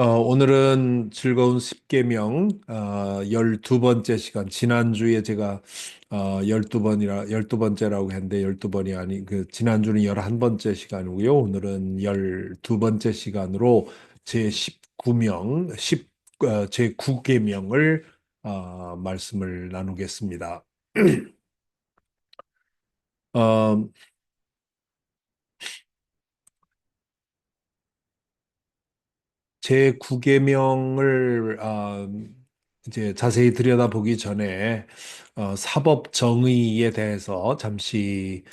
오늘은 즐거운 십계명 12번째 시간. 지난주에 제가 12번째라고 했는데 12번이 아닌 지난주는 11번째 시간이고요. 오늘은 12번째 시간으로 제 19명, 제 9계명을 말씀을 나누겠습니다. 어, 제 9계명을 이제 자세히 들여다보기 전에 사법 정의에 대해서 잠시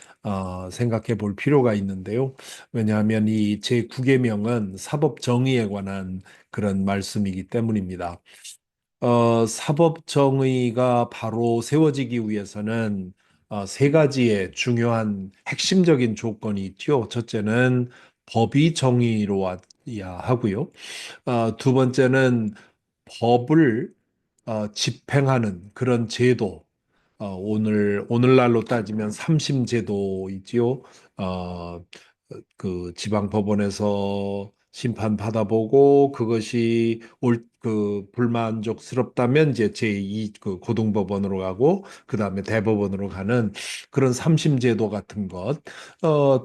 생각해 볼 필요가 있는데요. 왜냐하면 이 제 9계명은 사법 정의에 관한 그런 말씀이기 때문입니다. 사법 정의가 바로 세워지기 위해서는 세 가지의 중요한 핵심적인 조건이 있죠. 첫째는 법이 정의로워야 하고요. 두 번째는 법을 집행하는 그런 제도, 오늘날로 따지면 삼심제도 있지요. 어, 그 지방법원에서 심판 받아보고 그것이 불만족스럽다면 이제 제2 그 고등법원으로 가고 그다음에 대법원으로 가는 그런 삼심제도 같은 것.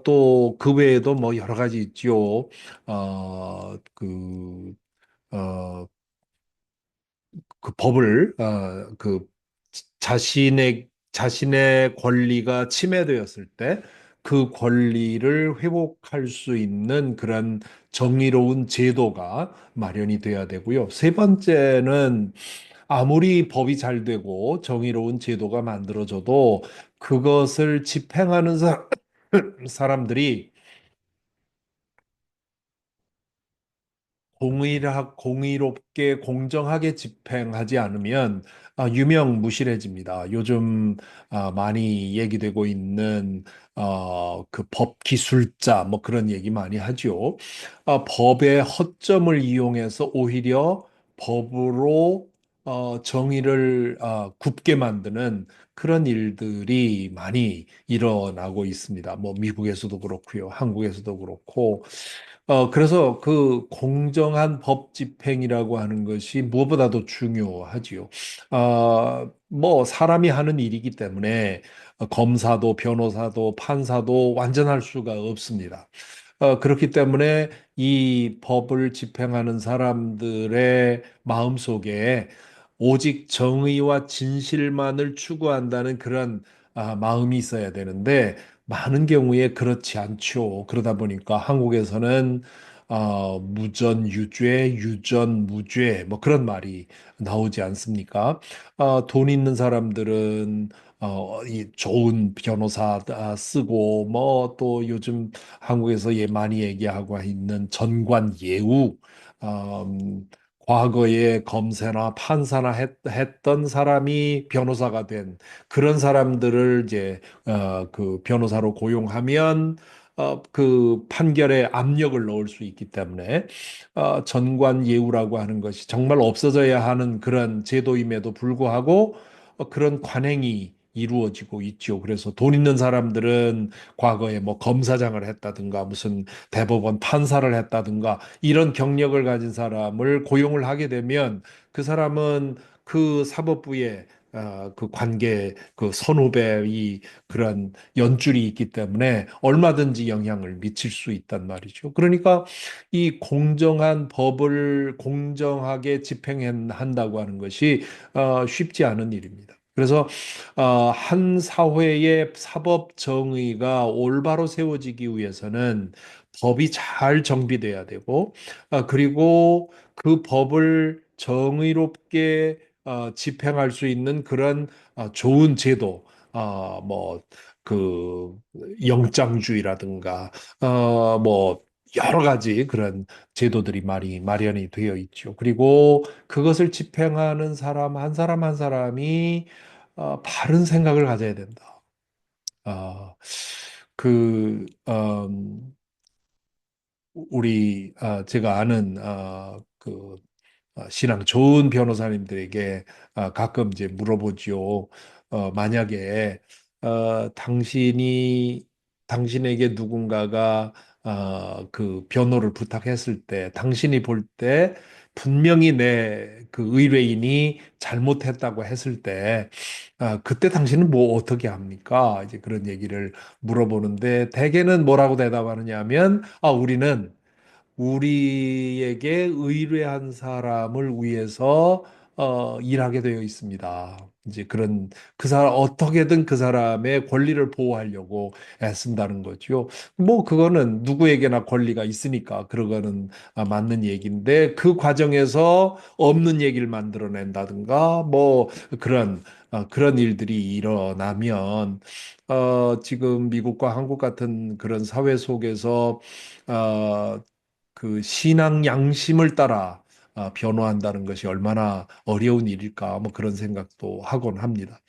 또 그 외에도 뭐 여러 가지 있지요. 어, 그 어, 그 법을 자신의 권리가 침해되었을 때 그 권리를 회복할 수 있는 그런 정의로운 제도가 마련이 돼야 되고요. 세 번째는 아무리 법이 잘 되고 정의로운 제도가 만들어져도 그것을 집행하는 사람들이 공의롭게 공정하게 집행하지 않으면 유명무실해집니다. 요즘 많이 얘기되고 있는 그 법기술자 뭐 그런 얘기 많이 하죠. 법의 허점을 이용해서 오히려 법으로 정의를 굽게 만드는 그런 일들이 많이 일어나고 있습니다. 뭐 미국에서도 그렇고요, 한국에서도 그렇고. 그래서 그 공정한 법 집행이라고 하는 것이 무엇보다도 중요하지요. 뭐 사람이 하는 일이기 때문에 검사도 변호사도 판사도 완전할 수가 없습니다. 그렇기 때문에 이 법을 집행하는 사람들의 마음속에 오직 정의와 진실만을 추구한다는 그런 마음이 있어야 되는데 많은 경우에 그렇지 않죠. 그러다 보니까 한국에서는 무전 유죄, 유전 무죄 뭐 그런 말이 나오지 않습니까? 돈 있는 사람들은 이 좋은 변호사 쓰고 뭐 또 요즘 한국에서 많이 얘기하고 있는 전관 예우, 과거에 검사나 판사나 했던 사람이 변호사가 된 그런 사람들을 이제 그 변호사로 고용하면 그 판결에 압력을 넣을 수 있기 때문에 전관 예우라고 하는 것이 정말 없어져야 하는 그런 제도임에도 불구하고 그런 관행이 이루어지고 있죠. 그래서 돈 있는 사람들은 과거에 뭐 검사장을 했다든가 무슨 대법원 판사를 했다든가 이런 경력을 가진 사람을 고용을 하게 되면 그 사람은 그 사법부에 그 관계, 그 선후배의 그런 연줄이 있기 때문에 얼마든지 영향을 미칠 수 있단 말이죠. 그러니까 이 공정한 법을 공정하게 집행한다고 하는 것이 쉽지 않은 일입니다. 그래서 한 사회의 사법 정의가 올바로 세워지기 위해서는 법이 잘 정비돼야 되고, 그리고 그 법을 정의롭게 집행할 수 있는 그런 좋은 제도, 뭐, 그, 영장주의라든가, 뭐, 여러 가지 그런 제도들이 많이 마련이 되어 있죠. 그리고 그것을 집행하는 사람, 한 사람 한 사람이 바른 생각을 가져야 된다. 아, 그, 제가 아는 신앙 좋은 변호사님들에게 가끔 이제 물어보지요. 만약에 당신에게 누군가가 그 변호를 부탁했을 때 당신이 볼 때 분명히 내 그 의뢰인이 잘못했다고 했을 때 그때 당신은 뭐 어떻게 합니까? 이제 그런 얘기를 물어보는데 대개는 뭐라고 대답하느냐 하면 우리는 우리에게 의뢰한 사람을 위해서 일하게 되어 있습니다. 이제 그런 그 사람 어떻게든 그 사람의 권리를 보호하려고 애쓴다는 거죠. 뭐 그거는 누구에게나 권리가 있으니까 그거는 맞는 얘기인데 그 과정에서 없는 얘기를 만들어낸다든가 뭐 그런 일들이 일어나면 지금 미국과 한국 같은 그런 사회 속에서 어, 그 신앙 양심을 따라 변호한다는 것이 얼마나 어려운 일일까 뭐 그런 생각도 하곤 합니다.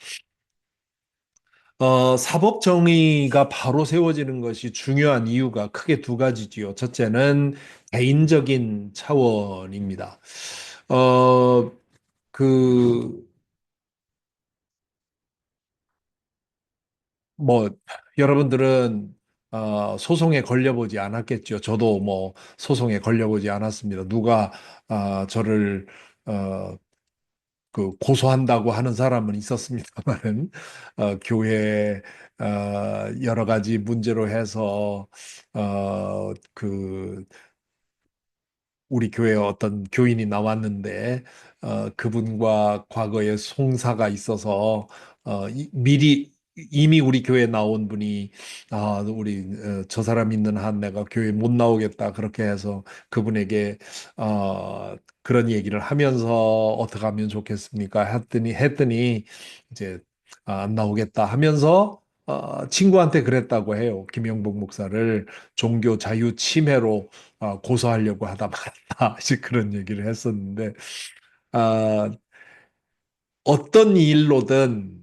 사법 정의가 바로 세워지는 것이 중요한 이유가 크게 두 가지지요. 첫째는 개인적인 차원입니다. 어, 그, 뭐, 여러분들은 소송에 걸려보지 않았겠죠. 저도 뭐 소송에 걸려보지 않았습니다. 누가 저를 어, 그 고소한다고 하는 사람은 있었습니다만은 교회 여러 가지 문제로 해서 그 우리 교회에 어떤 교인이 나왔는데 그분과 과거에 송사가 있어서 미리 이미 우리 교회에 나온 분이 우리 저 사람 있는 한 내가 교회 못 나오겠다 그렇게 해서 그분에게 그런 얘기를 하면서 어떻게 하면 좋겠습니까? 했더니 이제 안 나오겠다 하면서 친구한테 그랬다고 해요. 김영복 목사를 종교 자유 침해로 고소하려고 하다 말았다. 그런 얘기를 했었는데, 아, 어떤 일로든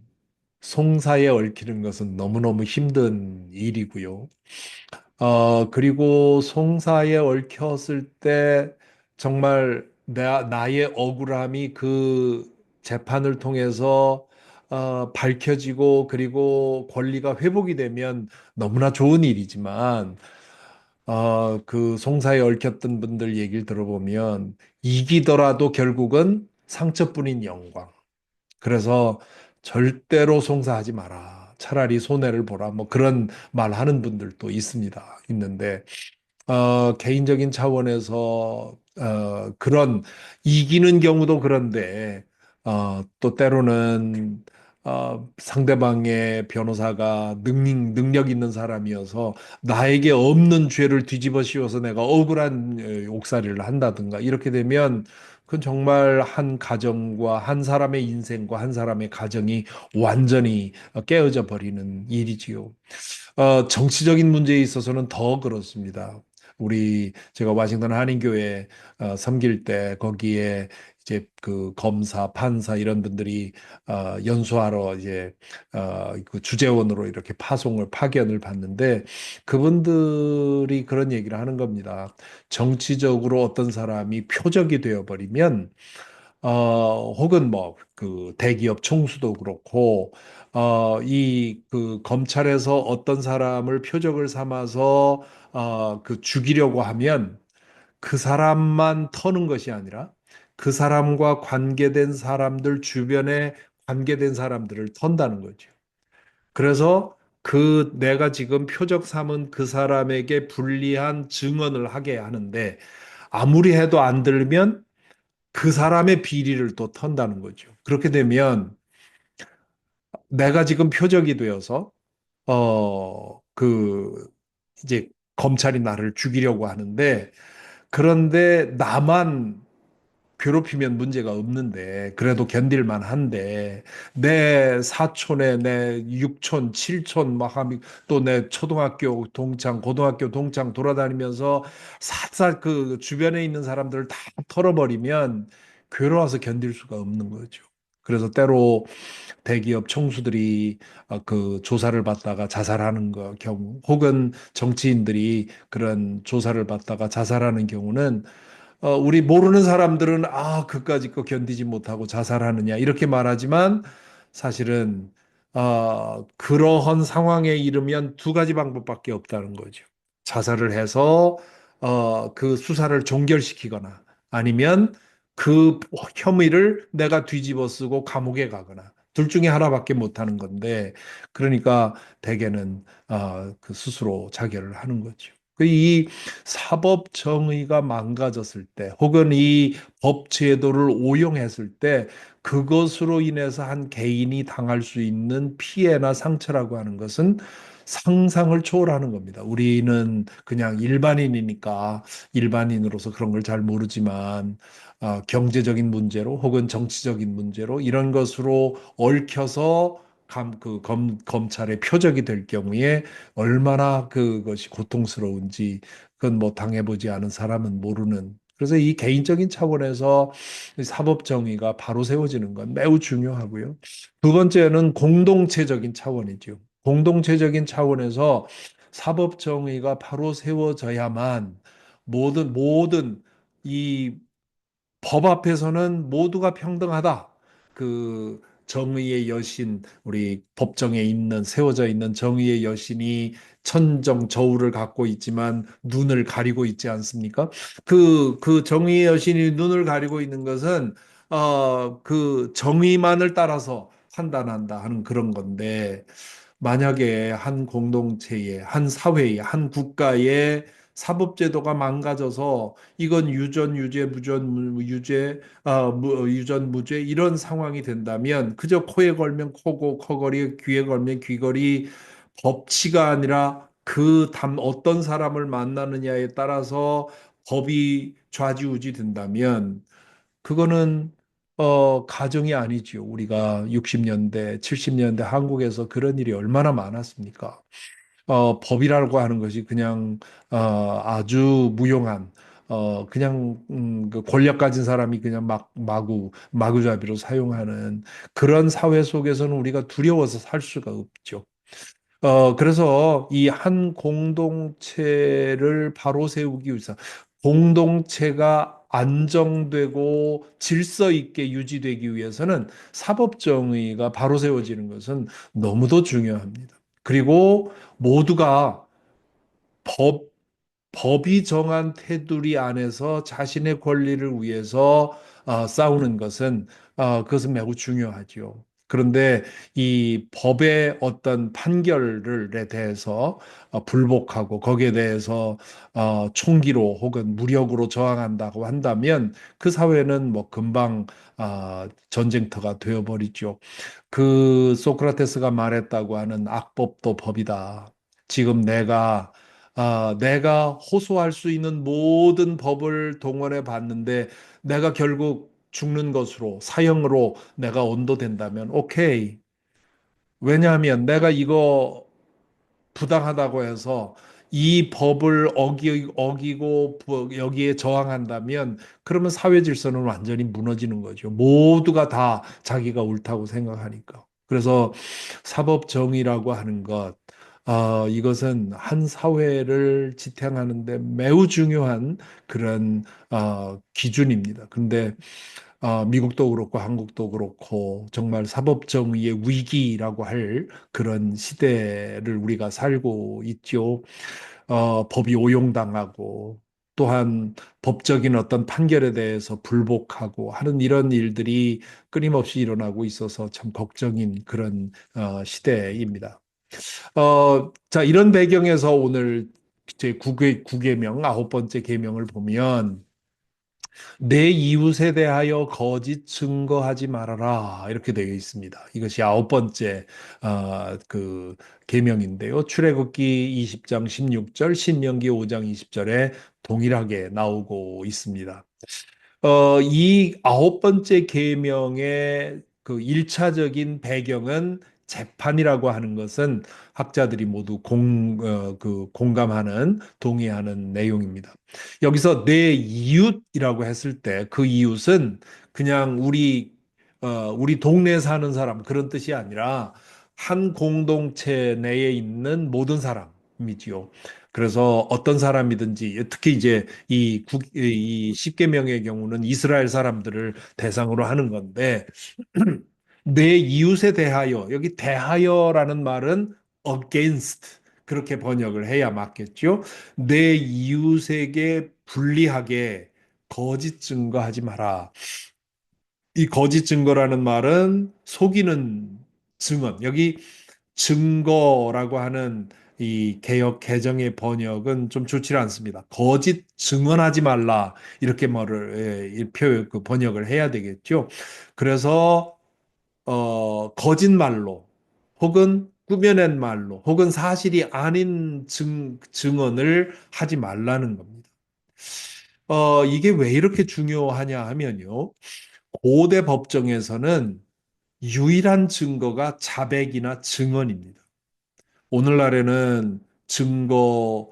송사에 얽히는 것은 너무너무 힘든 일이고요. 그리고 송사에 얽혔을 때 정말 나의 억울함이 그 재판을 통해서 밝혀지고 그리고 권리가 회복이 되면 너무나 좋은 일이지만 그 송사에 얽혔던 분들 얘기를 들어보면 이기더라도 결국은 상처뿐인 영광. 그래서 절대로 송사하지 마라. 차라리 손해를 보라. 뭐 그런 말 하는 분들도 있는데, 개인적인 차원에서, 그런, 이기는 경우도 그런데, 또 때로는, 상대방의 변호사가 능력 있는 사람이어서 나에게 없는 죄를 뒤집어 씌워서 내가 억울한 옥살이를 한다든가 이렇게 되면 그건 정말 한 가정과 한 사람의 인생과 한 사람의 가정이 완전히 깨어져 버리는 일이지요. 정치적인 문제에 있어서는 더 그렇습니다. 제가 워싱턴 한인교회 섬길 때 거기에 이제 그 검사, 판사 이런 분들이 연수하러 이제 그 주재원으로 이렇게 파견을 받는데 그분들이 그런 얘기를 하는 겁니다. 정치적으로 어떤 사람이 표적이 되어 버리면 혹은 뭐 그 대기업 총수도 그렇고 이 그 검찰에서 어떤 사람을 표적을 삼아서 그 죽이려고 하면 그 사람만 터는 것이 아니라 그 사람과 관계된 사람들 주변에 관계된 사람들을 턴다는 거죠. 그래서 그 내가 지금 표적 삼은 그 사람에게 불리한 증언을 하게 하는데 아무리 해도 안 들면 그 사람의 비리를 또 턴다는 거죠. 그렇게 되면 내가 지금 표적이 되어서 이제 검찰이 나를 죽이려고 하는데 그런데 나만 괴롭히면 문제가 없는데 그래도 견딜만 한데 내 사촌에 내 육촌, 칠촌 막 하면 또 내 초등학교 동창, 고등학교 동창 돌아다니면서 샅샅 그 주변에 있는 사람들을 다 털어버리면 괴로워서 견딜 수가 없는 거죠. 그래서 때로 대기업 총수들이 그 조사를 받다가 자살하는 경우 혹은 정치인들이 그런 조사를 받다가 자살하는 경우는 우리 모르는 사람들은 그까짓 거 견디지 못하고 자살하느냐 이렇게 말하지만 사실은 그러한 상황에 이르면 두 가지 방법밖에 없다는 거죠. 자살을 해서 그 수사를 종결시키거나 아니면 그 혐의를 내가 뒤집어 쓰고 감옥에 가거나 둘 중에 하나밖에 못 하는 건데 그러니까 대개는 그 스스로 자결을 하는 거죠. 이 사법 정의가 망가졌을 때 혹은 이 법 제도를 오용했을 때 그것으로 인해서 한 개인이 당할 수 있는 피해나 상처라고 하는 것은 상상을 초월하는 겁니다. 우리는 그냥 일반인이니까 일반인으로서 그런 걸 잘 모르지만 경제적인 문제로 혹은 정치적인 문제로 이런 것으로 얽혀서 검찰의 표적이 될 경우에 얼마나 그것이 고통스러운지 그건 뭐 당해보지 않은 사람은 모르는. 그래서 이 개인적인 차원에서 사법 정의가 바로 세워지는 건 매우 중요하고요. 두 번째는 공동체적인 차원이죠. 공동체적인 차원에서 사법 정의가 바로 세워져야만 모든 이 법 앞에서는 모두가 평등하다. 그 정의의 여신, 우리 법정에 있는 세워져 있는 정의의 여신이 천정 저울을 갖고 있지만 눈을 가리고 있지 않습니까? 그 정의의 여신이 눈을 가리고 있는 것은 그 정의만을 따라서 판단한다 하는 그런 건데 만약에 한 공동체에, 한 사회에, 한 국가의 사법제도가 망가져서 이건 유전, 유죄, 유죄, 유전, 무죄 이런 상황이 된다면 그저 코에 걸면 코고, 코걸이, 귀에 걸면 귀걸이 법치가 아니라 어떤 사람을 만나느냐에 따라서 법이 좌지우지 된다면 그거는 가정이 아니지요. 우리가 60년대, 70년대 한국에서 그런 일이 얼마나 많았습니까? 법이라고 하는 것이 그냥 아주 무용한 그냥 그 권력 가진 사람이 그냥 마구잡이로 사용하는 그런 사회 속에서는 우리가 두려워서 살 수가 없죠. 그래서 이 한 공동체를 바로 세우기 위해서 공동체가 안정되고 질서 있게 유지되기 위해서는 사법 정의가 바로 세워지는 것은 너무도 중요합니다. 그리고 모두가 법, 법이 정한 테두리 안에서 자신의 권리를 위해서 싸우는 것은 그것은 매우 중요하죠. 그런데 이 법의 어떤 판결에 대해서 불복하고 거기에 대해서 총기로 혹은 무력으로 저항한다고 한다면 그 사회는 뭐 금방 전쟁터가 되어버리죠. 그 소크라테스가 말했다고 하는 악법도 법이다. 지금 내가 호소할 수 있는 모든 법을 동원해 봤는데 내가 결국 죽는 것으로 사형으로 내가 언도된다면 오케이. 왜냐하면 내가 이거 부당하다고 해서 이 법을 어기고 여기에 저항한다면 그러면 사회 질서는 완전히 무너지는 거죠. 모두가 다 자기가 옳다고 생각하니까. 그래서 사법 정의라고 하는 것, 이것은 한 사회를 지탱하는데 매우 중요한 그런 기준입니다. 근데 미국도 그렇고 한국도 그렇고 정말 사법 정의의 위기라고 할 그런 시대를 우리가 살고 있죠. 법이 오용당하고 또한 법적인 어떤 판결에 대해서 불복하고 하는 이런 일들이 끊임없이 일어나고 있어서 참 걱정인 그런 시대입니다. 자, 이런 배경에서 오늘 제 구계명 아홉 번째 계명을 보면 내 이웃에 대하여 거짓 증거하지 말아라 이렇게 되어 있습니다. 이것이 아홉 번째 그 계명인데요. 출애굽기 20장 16절, 신명기 5장 20절에 동일하게 나오고 있습니다. 이 아홉 번째 계명의 그 일차적인 배경은 재판이라고 하는 것은 학자들이 모두 공감하는, 동의하는 내용입니다. 여기서 내 이웃이라고 했을 때 그 이웃은 그냥 우리 동네에 사는 사람 그런 뜻이 아니라 한 공동체 내에 있는 모든 사람이지요. 그래서 어떤 사람이든지 특히 이제 이 십계명의 경우는 이스라엘 사람들을 대상으로 하는 건데 내 이웃에 대하여 여기 대하여라는 말은 against 그렇게 번역을 해야 맞겠죠. 내 이웃에게 불리하게 거짓 증거하지 마라. 이 거짓 증거라는 말은 속이는 증언. 여기 증거라고 하는 이 개역 개정의 번역은 좀 좋지 않습니다. 거짓 증언하지 말라 이렇게 말을 이 표현 그 번역을 해야 되겠죠. 그래서 거짓말로 혹은 꾸며낸 말로 혹은 사실이 아닌 증언을 하지 말라는 겁니다. 이게 왜 이렇게 중요하냐 하면요. 고대 법정에서는 유일한 증거가 자백이나 증언입니다. 오늘날에는 증거를,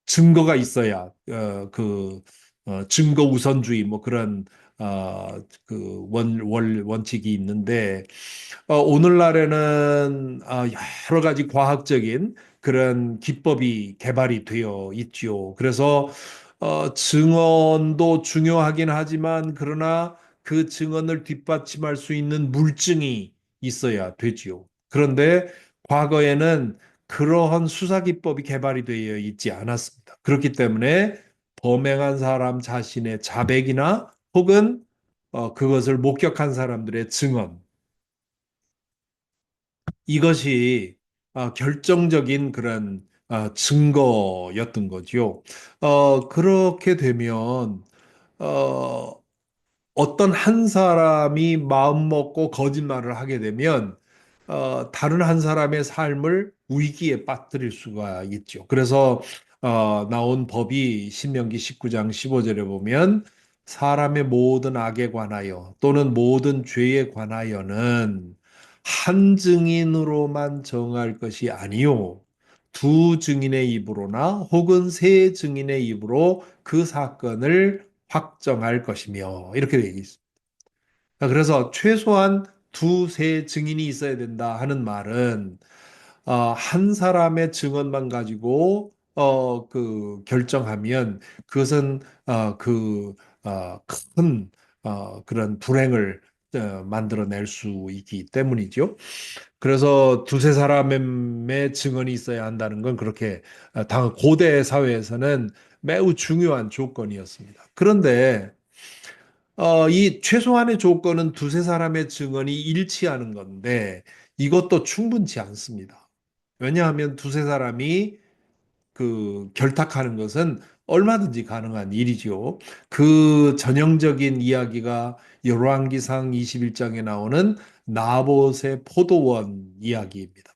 증거가 있어야, 증거 우선주의, 뭐 그런, 원칙이 있는데, 오늘날에는 여러 가지 과학적인 그런 기법이 개발이 되어 있죠. 그래서 증언도 중요하긴 하지만 그러나 그 증언을 뒷받침할 수 있는 물증이 있어야 되지요. 그런데 과거에는 그러한 수사 기법이 개발이 되어 있지 않았습니다. 그렇기 때문에 범행한 사람 자신의 자백이나 혹은 그것을 목격한 사람들의 증언 이것이 결정적인 그런 증거였던 거죠. 그렇게 되면 어, 어떤 한 사람이 마음 먹고 거짓말을 하게 되면 다른 한 사람의 삶을 위기에 빠뜨릴 수가 있죠. 그래서 나온 법이 신명기 19장 15절에 보면 사람의 모든 악에 관하여 또는 모든 죄에 관하여는 한 증인으로만 정할 것이 아니요 두 증인의 입으로나 혹은 세 증인의 입으로 그 사건을 확정할 것이며 이렇게 되어 있습니다. 그래서 최소한 두세 증인이 있어야 된다 하는 말은 한 사람의 증언만 가지고 결정하면 그것은 큰 그런 불행을 만들어낼 수 있기 때문이죠. 그래서 두세 사람의 증언이 있어야 한다는 건 그렇게 당 고대 사회에서는 매우 중요한 조건이었습니다. 그런데 이 최소한의 조건은 두세 사람의 증언이 일치하는 건데 이것도 충분치 않습니다. 왜냐하면 두세 사람이 결탁하는 것은 얼마든지 가능한 일이죠. 그 전형적인 이야기가 열왕기상 21장에 나오는 나봇의 포도원 이야기입니다.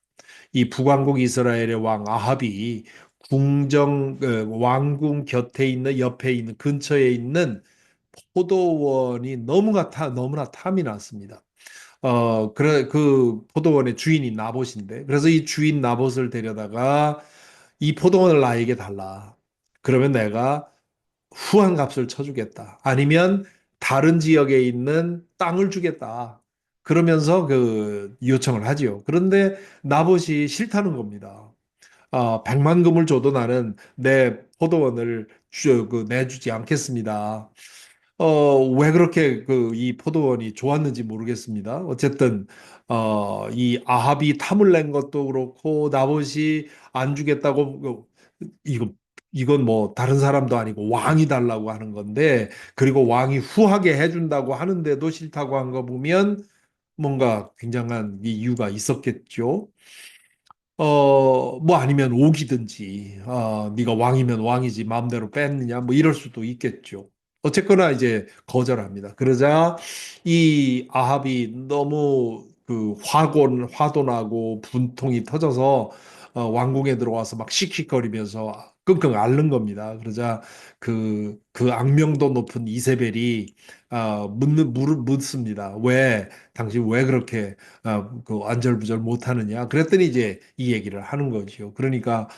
이 북왕국 이스라엘의 왕 아합이 왕궁 곁에 있는 옆에 있는 근처에 있는 포도원이 너무나 탐이 났습니다. 그 포도원의 주인이 나봇인데, 그래서 이 주인 나봇을 데려다가 이 포도원을 나에게 달라. 그러면 내가 후한 값을 쳐주겠다. 아니면 다른 지역에 있는 땅을 주겠다. 그러면서 요청을 하지요. 그런데 나봇이 싫다는 겁니다. 100만 금을 줘도 나는 내 포도원을 내주지 않겠습니다. 왜 그렇게 이 포도원이 좋았는지 모르겠습니다. 어쨌든, 이 아합이 탐을 낸 것도 그렇고, 나봇이 안 주겠다고, 이거, 이건 뭐 다른 사람도 아니고 왕이 달라고 하는 건데, 그리고 왕이 후하게 해준다고 하는데도 싫다고 한 거 보면 뭔가 굉장한 이유가 있었겠죠. 뭐 아니면 옥이든지, 네가 왕이면 왕이지 마음대로 뺐느냐, 뭐 이럴 수도 있겠죠. 어쨌거나 이제 거절합니다. 그러자 이 아합이 너무 화돈하고 분통이 터져서 왕궁에 들어와서 막 씩씩거리면서 끙끙 앓는 겁니다. 그러자 그 악명도 높은 이세벨이 묻습니다. 당신 왜 그렇게 안절부절 못하느냐. 그랬더니 이제 이 얘기를 하는 거죠. 그러니까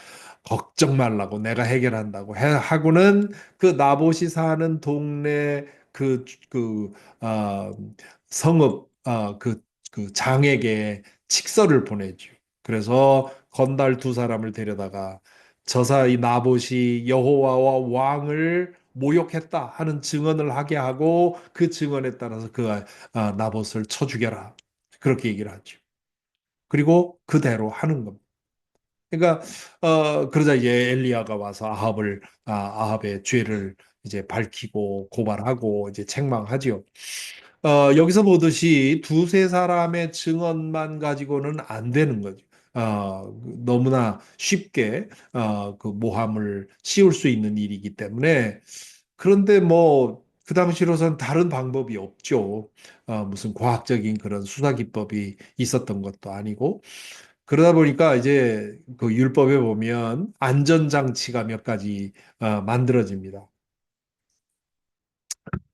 걱정 말라고 내가 해결한다고 하고는 그 나봇이 사는 동네 그, 아, 성읍, 그 장에게 칙서를 보내죠. 그래서 건달 두 사람을 데려다가 이 나봇이 여호와와 왕을 모욕했다 하는 증언을 하게 하고 그 증언에 따라서 그 나봇을 쳐 죽여라. 그렇게 얘기를 하죠. 그리고 그대로 하는 겁니다. 그러니까 그러자 이제 엘리야가 와서 아합의 죄를 이제 밝히고 고발하고 이제 책망하지요. 여기서 보듯이 두세 사람의 증언만 가지고는 안 되는 거죠. 너무나 쉽게 그 모함을 씌울 수 있는 일이기 때문에 그런데 뭐 그 당시로선 다른 방법이 없죠. 무슨 과학적인 그런 수사 기법이 있었던 것도 아니고 그러다 보니까 이제 그 율법에 보면 안전장치가 몇 가지 만들어집니다.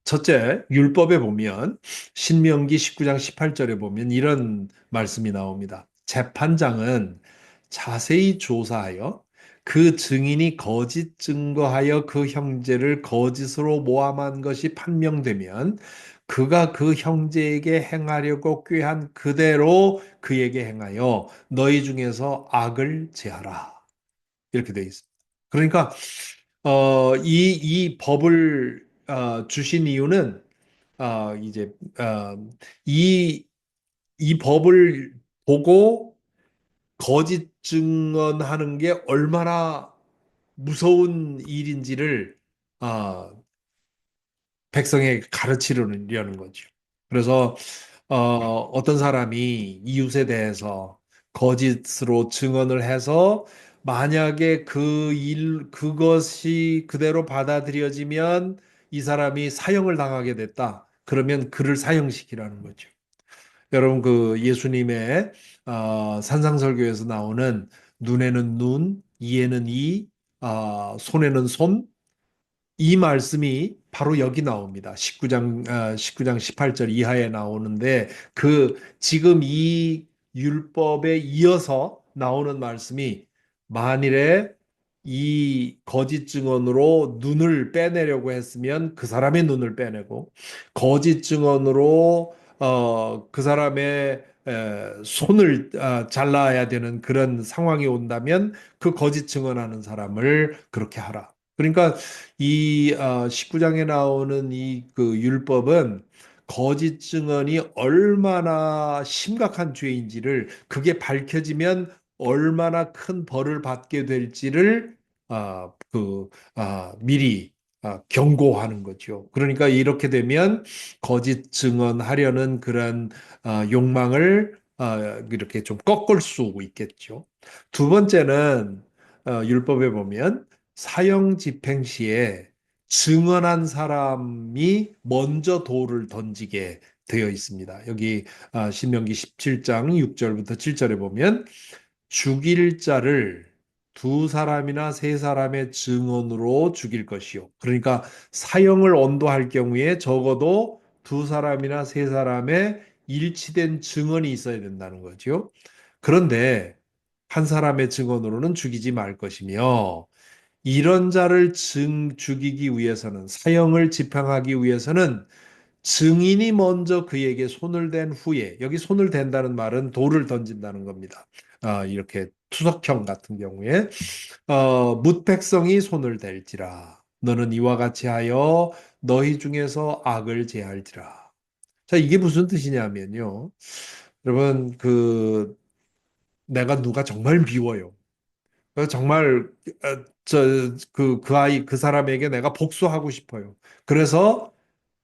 첫째, 율법에 보면 신명기 19장 18절에 보면 이런 말씀이 나옵니다. 재판장은 자세히 조사하여 그 증인이 거짓 증거하여 그 형제를 거짓으로 모함한 것이 판명되면 그가 그 형제에게 행하려고 꾀한 그대로 그에게 행하여 너희 중에서 악을 제하라. 이렇게 되어 있습니다. 그러니까 이 법을 주신 이유는 이제 이, 이 법을 보고 거짓 증언하는 게 얼마나 무서운 일인지를 어, 백성에게 가르치려는 거죠. 그래서 어떤 사람이 이웃에 대해서 거짓으로 증언을 해서 만약에 그것이 그대로 받아들여지면 이 사람이 사형을 당하게 됐다. 그러면 그를 사형시키라는 거죠. 여러분 그 예수님의 산상설교에서 나오는 눈에는 눈, 이에는 이, 손에는 손, 이 말씀이 바로 여기 나옵니다. 19장 18절 이하에 나오는데 그 지금 이 율법에 이어서 나오는 말씀이 만일에 이 거짓 증언으로 눈을 빼내려고 했으면 그 사람의 눈을 빼내고 거짓 증언으로 그 사람의 손을 잘라야 되는 그런 상황이 온다면 그 거짓 증언하는 사람을 그렇게 하라. 그러니까 이 19장에 나오는 이 그 율법은 거짓 증언이 얼마나 심각한 죄인지를 그게 밝혀지면 얼마나 큰 벌을 받게 될지를 미리 경고하는 거죠. 그러니까 이렇게 되면 거짓 증언하려는 그런 욕망을 이렇게 좀 꺾을 수 있겠죠. 두 번째는 율법에 보면 사형 집행 시에 증언한 사람이 먼저 돌을 던지게 되어 있습니다. 여기 신명기 17장 6절부터 7절에 보면 죽일 자를 두 사람이나 세 사람의 증언으로 죽일 것이요. 그러니까 사형을 언도할 경우에 적어도 두 사람이나 세 사람의 일치된 증언이 있어야 된다는 거죠. 그런데 한 사람의 증언으로는 죽이지 말 것이며 이런 자를 죽이기 위해서는 사형을 집행하기 위해서는 증인이 먼저 그에게 손을 댄 후에 여기 손을 댄다는 말은 돌을 던진다는 겁니다. 이렇게 투석형 같은 경우에 뭇백성이 손을 댈지라 너는 이와 같이 하여 너희 중에서 악을 제할지라. 자, 이게 무슨 뜻이냐면요. 여러분 내가 누가 정말 미워요. 정말 그 아이 그 사람에게 내가 복수하고 싶어요. 그래서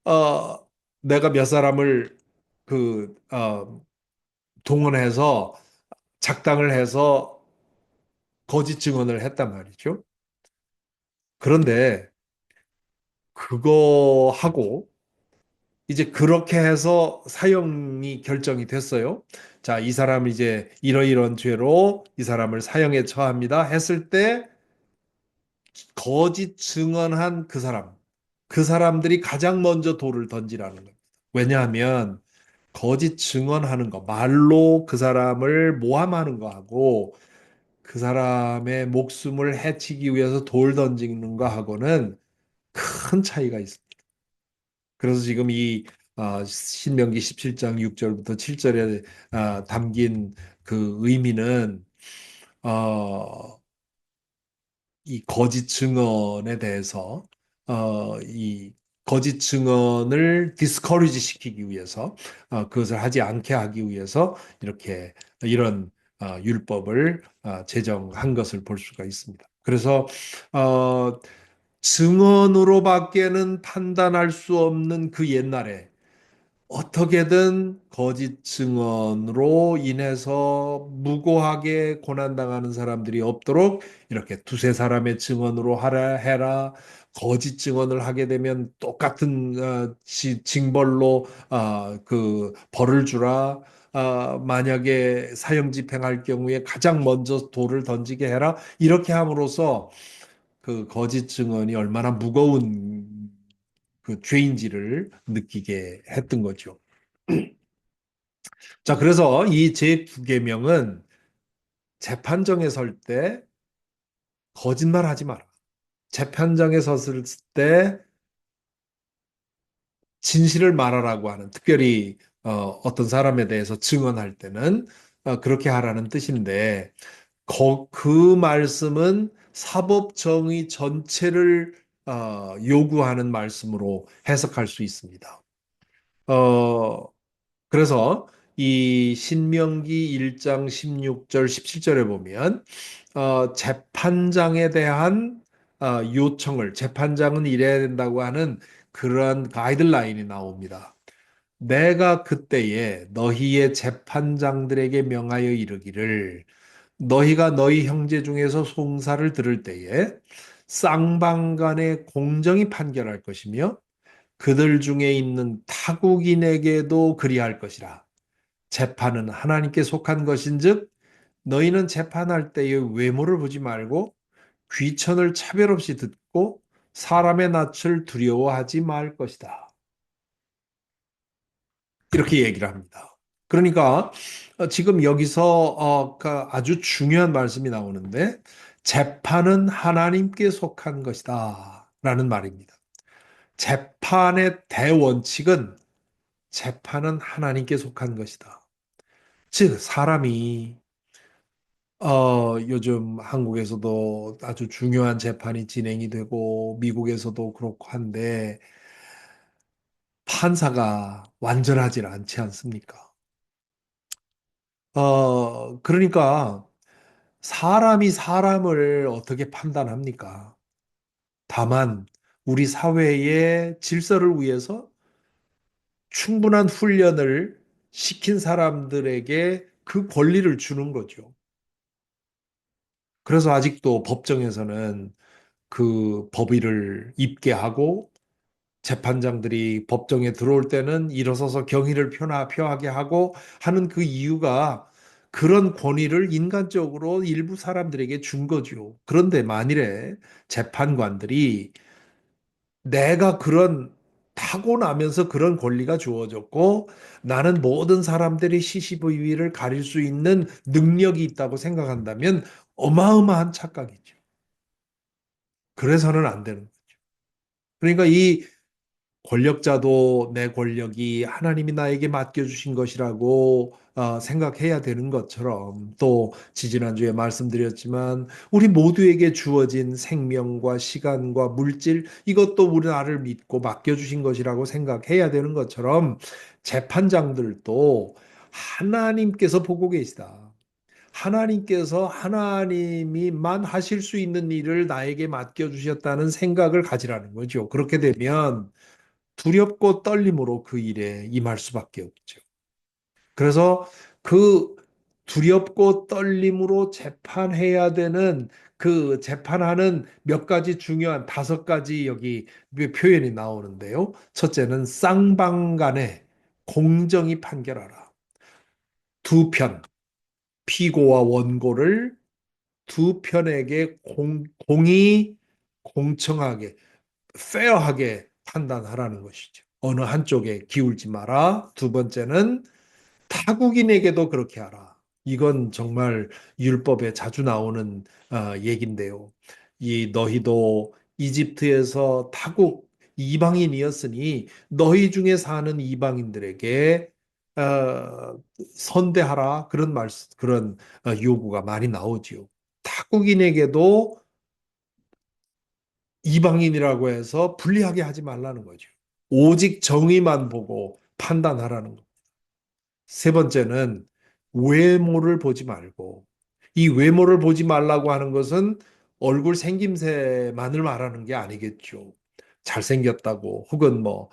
어 내가 몇 사람을 그 동원해서 작당을 해서 거짓 증언을 했단 말이죠. 그런데 그거 하고 이제 그렇게 해서 사형이 결정이 됐어요. 자, 이 사람 이제 이러이러한 죄로 이 사람을 사형에 처합니다. 했을 때 거짓 증언한 그 사람들이 가장 먼저 돌을 던지라는 겁니다. 왜냐하면 거짓 증언하는 거, 말로 그 사람을 모함하는 거하고 그 사람의 목숨을 해치기 위해서 돌 던지는 거하고는 큰 차이가 있습니다. 그래서 지금 이 신명기 17장 6절부터 7절에 담긴 그 의미는 어, 이 거짓 증언에 대해서 이 거짓 증언을 디스커리지 시키기 위해서, 그것을 하지 않게 하기 위해서 이렇게 이런 율법을 제정한 것을 볼 수가 있습니다. 그래서 어, 증언으로밖에는 판단할 수 없는 그 옛날에 어떻게든 거짓 증언으로 인해서 무고하게 고난당하는 사람들이 없도록 이렇게 두세 사람의 증언으로 하라 해라. 거짓 증언을 하게 되면 똑같은 징벌로 그 벌을 주라. 만약에 사형 집행할 경우에 가장 먼저 돌을 던지게 해라. 이렇게 함으로써 그 거짓 증언이 얼마나 무거운 그 죄인지를 느끼게 했던 거죠. 자, 그래서 이 제9계명은 재판정에 설 때 거짓말 하지 마라. 재판정에 섰을 때 진실을 말하라고 하는, 특별히 어떤 사람에 대해서 증언할 때는 그렇게 하라는 뜻인데, 그 말씀은 사법정의 전체를 요구하는 말씀으로 해석할 수 있습니다. 어, 그래서 이 신명기 1장 16절, 17절에 보면 재판장에 대한 요청을 재판장은 이래야 된다고 하는 그러한 가이드라인이 나옵니다. 내가 그때에 너희의 재판장들에게 명하여 이르기를 너희가 너희 형제 중에서 송사를 들을 때에 쌍방간에 공정히 판결할 것이며 그들 중에 있는 타국인에게도 그리할 것이라. 재판은 하나님께 속한 것인즉 너희는 재판할 때에 외모를 보지 말고 귀천을 차별 없이 듣고 사람의 낯을 두려워하지 말 것이다. 이렇게 얘기를 합니다. 그러니까 지금 여기서 그 아주 중요한 말씀이 나오는데 재판은 하나님께 속한 것이다 라는 말입니다. 재판의 대원칙은 재판은 하나님께 속한 것이다. 즉 사람이 요즘 한국에서도 아주 중요한 재판이 진행이 되고 미국에서도 그렇고 한데 판사가 완전하지 않지 않습니까? 그러니까 사람이 사람을 어떻게 판단합니까? 다만 우리 사회의 질서를 위해서 충분한 훈련을 시킨 사람들에게 그 권리를 주는 거죠. 그래서 아직도 법정에서는 그 법의를 입게 하고 재판장들이 법정에 들어올 때는 일어서서 경의를 표하게 하고 하는 그 이유가 그런 권위를 인간적으로 일부 사람들에게 준 거죠. 그런데 만일에 재판관들이 내가 그런 타고나면서 그런 권리가 주어졌고 나는 모든 사람들이 시시비비를 가릴 수 있는 능력이 있다고 생각한다면 어마어마한 착각이죠. 그래서는 안 되는 거예요. 그러니까 이 권력자도 내 권력이 하나님이 나에게 맡겨주신 것이라고 생각해야 되는 것처럼 또 지지난주에 말씀드렸지만 우리 모두에게 주어진 생명과 시간과 물질 이것도 우리 나를 믿고 맡겨주신 것이라고 생각해야 되는 것처럼 재판장들도 하나님께서 보고 계시다. 하나님께서 하나님이만 하실 수 있는 일을 나에게 맡겨주셨다는 생각을 가지라는 거죠. 그렇게 되면 두렵고 떨림으로 그 일에 임할 수밖에 없죠. 그래서 그 두렵고 떨림으로 재판해야 되는 그 재판하는 몇 가지 중요한 다섯 가지 여기 표현이 나오는데요. 첫째는 쌍방간에 공정히 판결하라. 두 편, 피고와 원고를 두 편에게 공히 공정하게 페어하게 판단하라는 것이죠. 어느 한쪽에 기울지 마라. 두 번째는 타국인에게도 그렇게 하라. 이건 정말 율법에 자주 나오는 얘긴데요. 이 너희도 이집트에서 타국 이방인이었으니 너희 중에 사는 이방인들에게 선대하라. 그런 그런 요구가 많이 나오지요. 타국인에게도 이방인이라고 해서 불리하게 하지 말라는 거죠. 오직 정의만 보고 판단하라는 거. 세 번째는 외모를 보지 말고, 이 외모를 보지 말라고 하는 것은 얼굴 생김새만을 말하는 게 아니겠죠. 잘생겼다고 혹은 뭐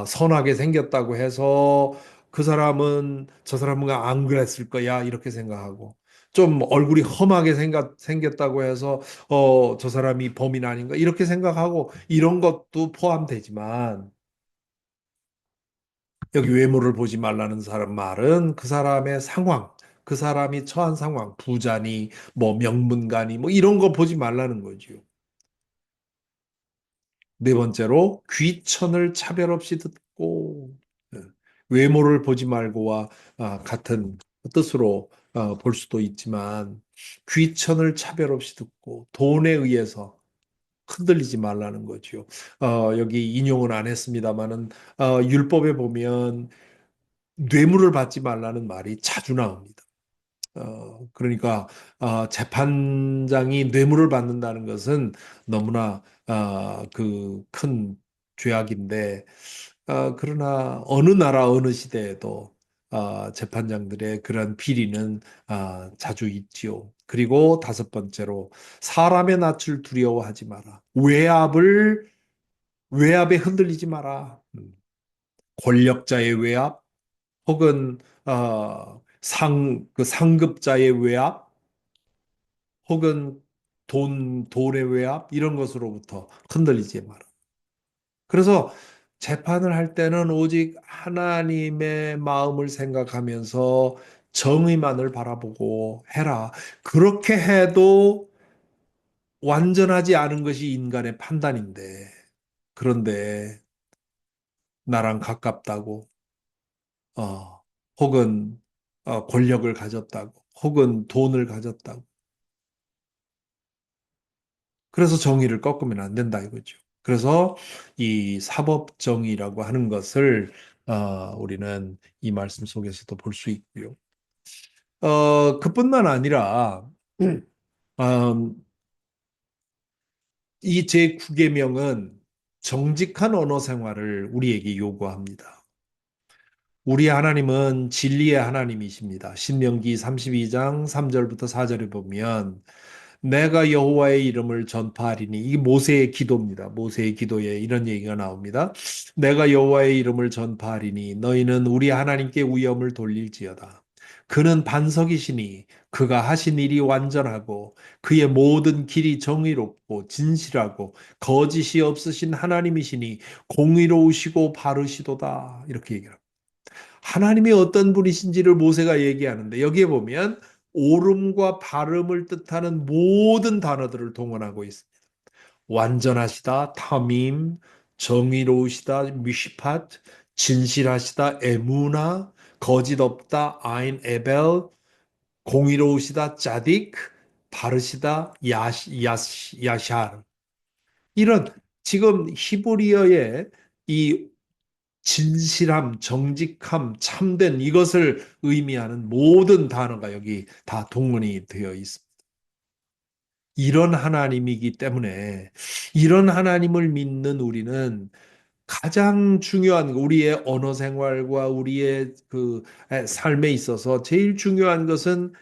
선하게 생겼다고 해서 그 사람은 저 사람은 안 그랬을 거야 이렇게 생각하고, 좀 얼굴이 험하게 생겼다고 해서 저 사람이 범인 아닌가 이렇게 생각하고, 이런 것도 포함되지만 여기 외모를 보지 말라는 사람 말은 그 사람의 상황, 그 사람이 처한 상황, 부자니, 뭐 명문가니, 뭐 이런 거 보지 말라는 거죠. 네 번째로 귀천을 차별 없이 듣고, 예, 외모를 보지 말고와 같은 뜻으로 볼 수도 있지만, 귀천을 차별 없이 듣고 돈에 의해서 흔들리지 말라는 거죠. 여기 인용은 안 했습니다만은 율법에 보면 뇌물을 받지 말라는 말이 자주 나옵니다. 그러니까 재판장이 뇌물을 받는다는 것은 너무나 그 큰 죄악인데, 그러나 어느 나라 어느 시대에도 재판장들의 그런 비리는 자주 있지요. 그리고 다섯 번째로 사람의 낯을 두려워하지 마라. 외압에 흔들리지 마라. 권력자의 외압, 혹은 그 상급자의 외압, 혹은 돈의 외압, 이런 것으로부터 흔들리지 마라. 그래서 재판을 할 때는 오직 하나님의 마음을 생각하면서 정의만을 바라보고 해라. 그렇게 해도 완전하지 않은 것이 인간의 판단인데, 그런데 나랑 가깝다고, 혹은 권력을 가졌다고, 혹은 돈을 가졌다고. 그래서 정의를 꺾으면 안 된다 이거죠. 그래서 이 사법 정의라고 하는 것을 우리는 이 말씀 속에서도 볼 수 있고요. 그뿐만 아니라 음, 이 제9계명은 정직한 언어 생활을 우리에게 요구합니다. 우리 하나님은 진리의 하나님이십니다. 신명기 32장 3절부터 4절에 보면 내가 여호와의 이름을 전파하리니, 이 모세의 기도입니다. 모세의 기도에 이런 얘기가 나옵니다. 내가 여호와의 이름을 전파하리니 너희는 우리 하나님께 위엄을 돌릴지어다. 그는 반석이시니 그가 하신 일이 완전하고 그의 모든 길이 정의롭고 진실하고 거짓이 없으신 하나님이시니 공의로우시고 바르시도다. 이렇게 얘기합니다. 하나님이 어떤 분이신지를 모세가 얘기하는데, 여기에 보면 옳음과 바름을 뜻하는 모든 단어들을 동원하고 있습니다. 완전하시다, 타밈, 정의로우시다, 미시팟, 진실하시다, 에무나, 거짓 없다, 아인 에벨, 공의로우시다, 짜딕, 바르시다, 야샬. 이런, 지금 히브리어의 이 진실함, 정직함, 참된, 이것을 의미하는 모든 단어가 여기 다 동원이 되어 있습니다. 이런 하나님이기 때문에, 이런 하나님을 믿는 우리는 가장 중요한, 우리의 언어 생활과 우리의 그 삶에 있어서 제일 중요한 것은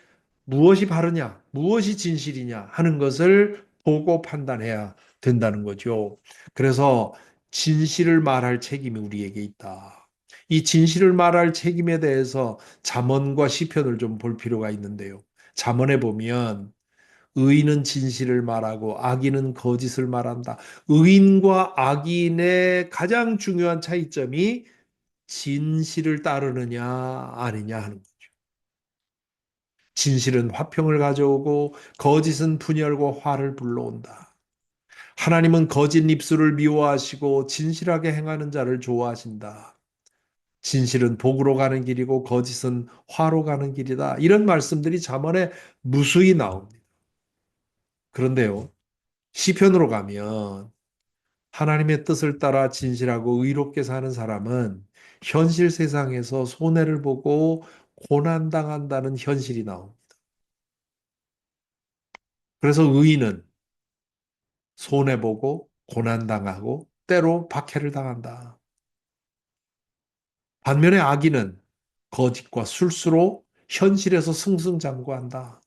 무엇이 바르냐, 무엇이 진실이냐 하는 것을 보고 판단해야 된다는 거죠. 그래서 진실을 말할 책임이 우리에게 있다. 이 진실을 말할 책임에 대해서 잠언과 시편을 좀 볼 필요가 있는데요. 잠언에 보면 의인은 진실을 말하고 악인은 거짓을 말한다. 의인과 악인의 가장 중요한 차이점이 진실을 따르느냐 아니냐 하는 거죠. 진실은 화평을 가져오고 거짓은 분열과 화를 불러온다. 하나님은 거짓 입술을 미워하시고 진실하게 행하는 자를 좋아하신다. 진실은 복으로 가는 길이고 거짓은 화로 가는 길이다. 이런 말씀들이 잠언에 무수히 나옵니다. 그런데요, 시편으로 가면 하나님의 뜻을 따라 진실하고 의롭게 사는 사람은 현실 세상에서 손해를 보고 고난당한다는 현실이 나옵니다. 그래서 의인은 손해보고 고난당하고 때로 박해를 당한다. 반면에 악인은 거짓과 술수로 현실에서 승승장구한다.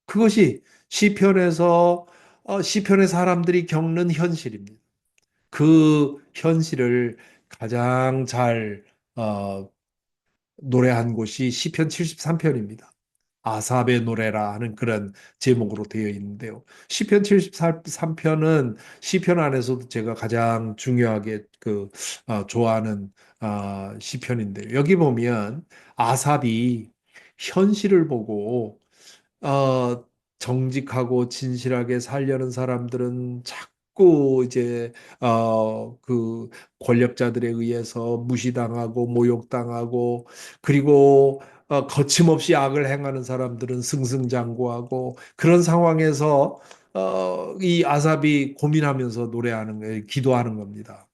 그것이 시편에서 시편의 사람들이 겪는 현실입니다. 그 현실을 가장 잘 어, 노래한 곳이 시편 73편입니다. 아삽의 노래라 하는 그런 제목으로 되어 있는데요. 시편 73편은 시편 안에서도 제가 가장 중요하게 좋아하는 시편인데요. 여기 보면 아삽이 현실을 보고 어, 정직하고 진실하게 살려는 사람들은 자꾸 이제 그 권력자들에 의해서 무시당하고 모욕당하고 그리고 거침없이 악을 행하는 사람들은 승승장구하고 그런 상황에서 이 아삽이 고민하면서 노래하는 거예요. 기도하는 겁니다.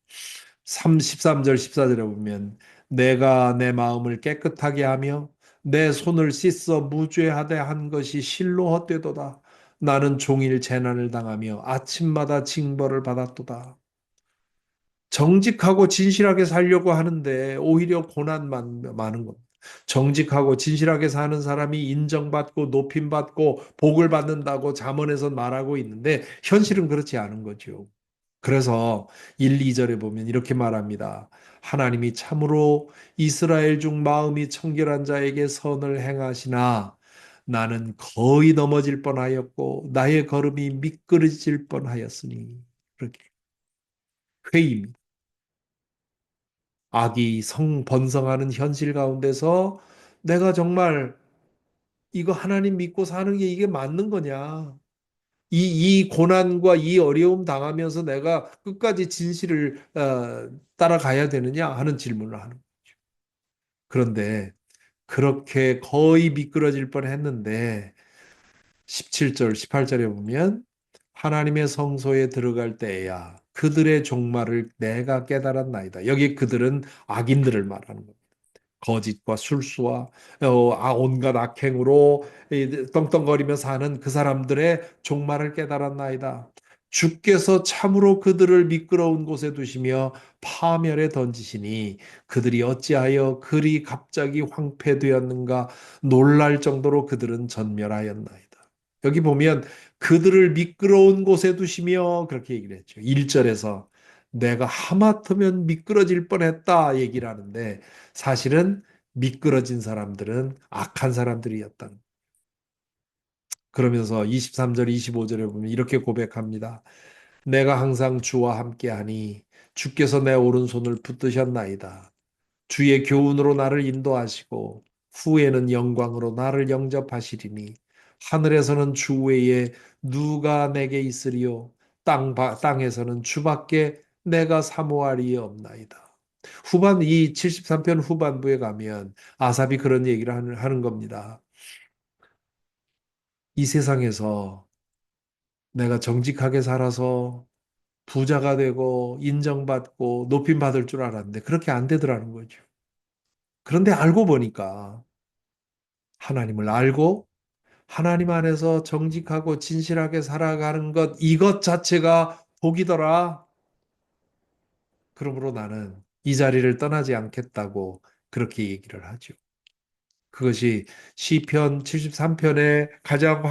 13절 14절에 보면 내가 내 마음을 깨끗하게 하며 내 손을 씻어 무죄하되 한 것이 실로 헛되도다. 나는 종일 재난을 당하며 아침마다 징벌을 받았도다. 정직하고 진실하게 살려고 하는데 오히려 고난만 많은 겁니다. 정직하고 진실하게 사는 사람이 인정받고 높임받고 복을 받는다고 잠언에서 말하고 있는데 현실은 그렇지 않은 거죠. 그래서 1, 2절에 보면 이렇게 말합니다. 하나님이 참으로 이스라엘 중 마음이 청결한 자에게 선을 행하시나 나는 거의 넘어질 뻔하였고 나의 걸음이 미끄러질 뻔하였으니 그렇게 회의입니다. 악이 번성하는 현실 가운데서 내가 정말 이거 하나님 믿고 사는 게 이게 맞는 거냐? 이 고난과 이 어려움 당하면서 내가 끝까지 진실을 따라가야 되느냐 하는 질문을 하는 거예요. 그런데 그렇게 거의 미끄러질 뻔했는데 17절, 18절에 보면 하나님의 성소에 들어갈 때야 그들의 종말을 내가 깨달았나이다. 여기 그들은 악인들을 말하는 거예요. 거짓과 술수와 온갖 악행으로 떵떵거리며 사는 그 사람들의 종말을 깨달았나이다. 주께서 참으로 그들을 미끄러운 곳에 두시며 파멸에 던지시니 그들이 어찌하여 그리 갑자기 황폐되었는가 놀랄 정도로 그들은 전멸하였나이다. 여기 보면 그들을 미끄러운 곳에 두시며 그렇게 얘기를 했죠. 1절에서 내가 하마터면 미끄러질 뻔했다 얘기를 하는데 사실은 미끄러진 사람들은 악한 사람들이었다. 그러면서 23절, 25절에 보면 이렇게 고백합니다. 내가 항상 주와 함께하니 주께서 내 오른손을 붙드셨나이다. 주의 교훈으로 나를 인도하시고 후에는 영광으로 나를 영접하시리니 하늘에서는 주 외에 누가 내게 있으리요 땅에서는 주밖에 내가 사모할 이 없나이다. 이 73편 후반부에 가면 아삽이 그런 얘기를 하는 겁니다. 이 세상에서 내가 정직하게 살아서 부자가 되고 인정받고 높임받을 줄 알았는데 그렇게 안 되더라는 거죠. 그런데 알고 보니까 하나님을 알고 하나님 안에서 정직하고 진실하게 살아가는 것, 이것 자체가 복이더라. 그러므로 나는 이 자리를 떠나지 않겠다고 그렇게 얘기를 하죠. 그것이 시편 73편에 가장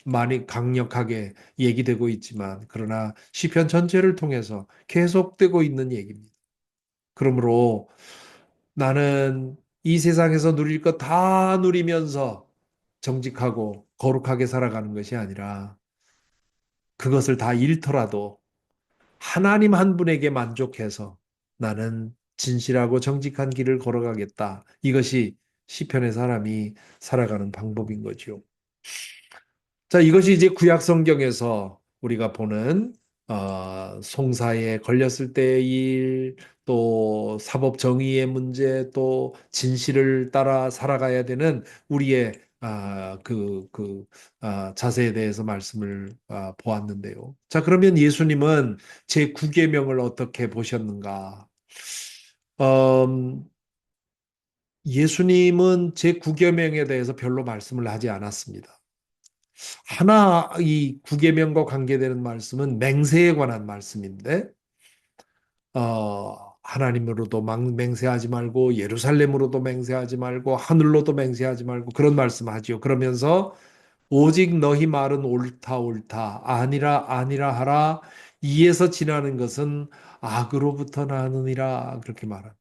많이 강력하게 얘기되고 있지만, 그러나 시편 전체를 통해서 계속되고 있는 얘기입니다. 그러므로 나는 이 세상에서 누릴 것 다 누리면서 정직하고 거룩하게 살아가는 것이 아니라 그것을 다 잃더라도 하나님 한 분에게 만족해서 나는 진실하고 정직한 길을 걸어가겠다. 이것이 시편의 사람이 살아가는 방법인 거죠. 자, 이것이 이제 구약 성경에서 우리가 보는 송사에 걸렸을 때의 일, 또 사법 정의의 문제, 또 진실을 따라 살아가야 되는 우리의 자세에 대해서 말씀을 보았는데요. 자, 그러면 예수님은 제 9계명을 어떻게 보셨는가? 음, 예수님은 제 9계명에 대해서 별로 말씀을 하지 않았습니다. 하나, 이 구계명과 관계되는 말씀은 맹세에 관한 말씀인데, 하나님으로도 맹세하지 말고, 예루살렘으로도 맹세하지 말고, 하늘로도 맹세하지 말고, 그런 말씀 하지요. 그러면서, 오직 너희 말은 옳다, 옳다, 아니라, 아니라 하라, 이에서 지나는 것은 악으로부터 나느니라, 그렇게 말합니다.